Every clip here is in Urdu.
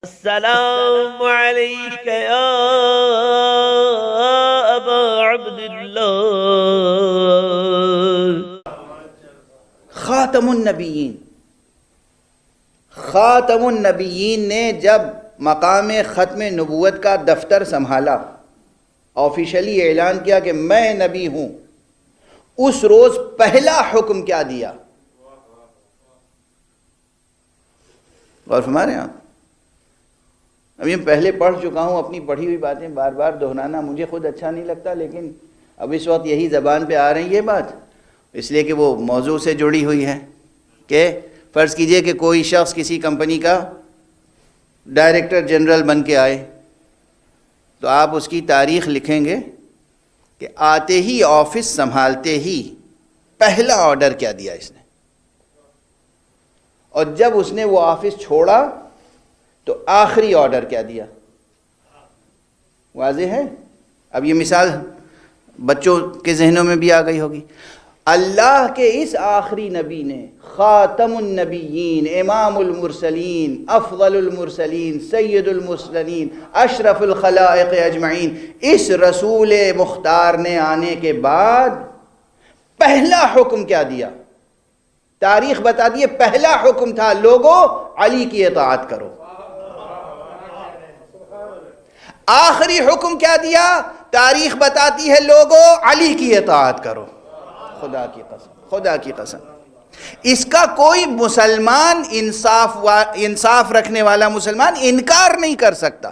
السلام علیک یا ابا عبداللہ۔ خاتم النبیین، خاتم النبیین نے جب مقام ختم نبوت کا دفتر سنبھالا، آفیشلی اعلان کیا کہ میں نبی ہوں، اس روز پہلا حکم کیا دیا؟ غور فرما رہے ہیں آپ؟ ابھی میں پہلے پڑھ چکا ہوں، اپنی پڑھی ہوئی باتیں بار بار دہرانا مجھے خود اچھا نہیں لگتا، لیکن اب اس وقت یہی زبان پہ آ رہی ہے بات، اس لیے کہ وہ موضوع سے جڑی ہوئی ہے۔ کہ فرض کیجئے کہ کوئی شخص کسی کمپنی کا ڈائریکٹر جنرل بن کے آئے، تو آپ اس کی تاریخ لکھیں گے کہ آتے ہی آفس سنبھالتے ہی پہلا آرڈر کیا دیا اس نے، اور جب اس نے وہ آفس چھوڑا تو آخری آرڈر کیا دیا۔ واضح ہے؟ اب یہ مثال بچوں کے ذہنوں میں بھی آ گئی ہوگی۔ اللہ کے اس آخری نبی نے، خاتم النبیین، امام المرسلین، افضل المرسلین، سید المرسلین، اشرف الخلائق اجمعین، اس رسول مختار نے آنے کے بعد پہلا حکم کیا دیا؟ تاریخ بتا دیے، پہلا حکم تھا لوگو علی کی اطاعت کرو۔ آخری حکم کیا دیا؟ تاریخ بتاتی ہے لوگو علی کی اطاعت کرو۔ خدا کی قسم، خدا کی قسم، اس کا کوئی مسلمان انصاف رکھنے والا مسلمان انکار نہیں کر سکتا۔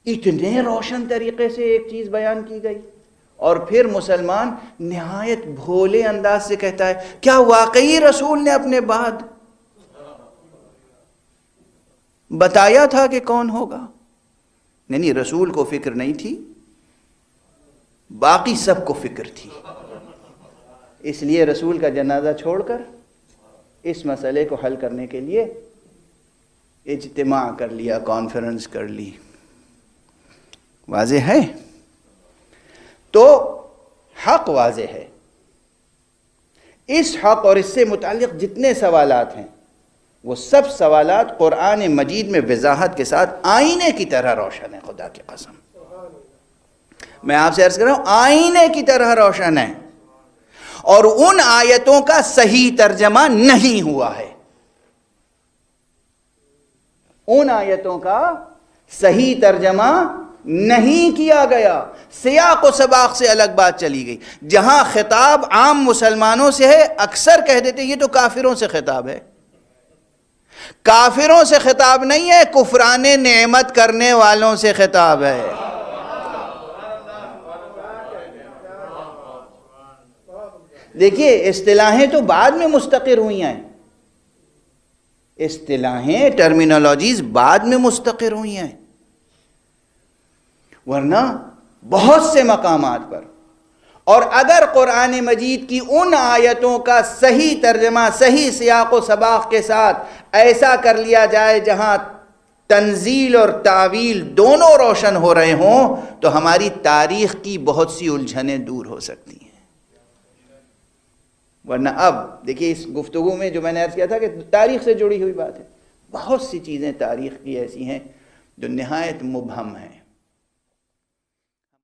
اتنے روشن طریقے سے ایک چیز بیان کی گئی، اور پھر مسلمان نہایت بھولے انداز سے کہتا ہے کیا واقعی رسول نے اپنے بعد بتایا تھا کہ کون ہوگا؟ نہیں، رسول کو فکر نہیں تھی، باقی سب کو فکر تھی، اس لیے رسول کا جنازہ چھوڑ کر اس مسئلے کو حل کرنے کے لیے اجتماع کر لیا، کانفرنس کر لی۔ واضح ہے؟ تو حق واضح ہے۔ اس حق اور اس سے متعلق جتنے سوالات ہیں، وہ سب سوالات قرآن مجید میں وضاحت کے ساتھ آئینے کی طرح روشن ہیں۔ خدا کی قسم، میں آپ سے عرض کر رہا ہوں، آئینے کی طرح روشن ہے، اور ان آیتوں کا صحیح ترجمہ نہیں ہوا ہے۔ ان آیتوں کا صحیح ترجمہ نہیں کیا گیا، سیاق و سباق سے الگ بات چلی گئی۔ جہاں خطاب عام مسلمانوں سے ہے، اکثر کہہ دیتے یہ تو کافروں سے خطاب ہے۔ کافروں سے خطاب نہیں ہے، کفران نعمت کرنے والوں سے خطاب ہے۔ دیکھیے، اصطلاحیں تو بعد میں مستقر ہوئی ہیں، اصطلاحیں، ٹرمینالوجیز بعد میں مستقر ہوئی ہیں، ورنہ بہت سے مقامات پر، اور اگر قرآن مجید کی ان آیتوں کا صحیح ترجمہ صحیح سیاق و سباق کے ساتھ ایسا کر لیا جائے جہاں تنزیل اور تعویل دونوں روشن ہو رہے ہوں، تو ہماری تاریخ کی بہت سی الجھنیں دور ہو سکتی ہیں۔ ورنہ اب دیکھیے، اس گفتگو میں جو میں نے عرض کیا تھا کہ تاریخ سے جڑی ہوئی بات ہے، بہت سی چیزیں تاریخ کی ایسی ہیں جو نہایت مبہم ہیں۔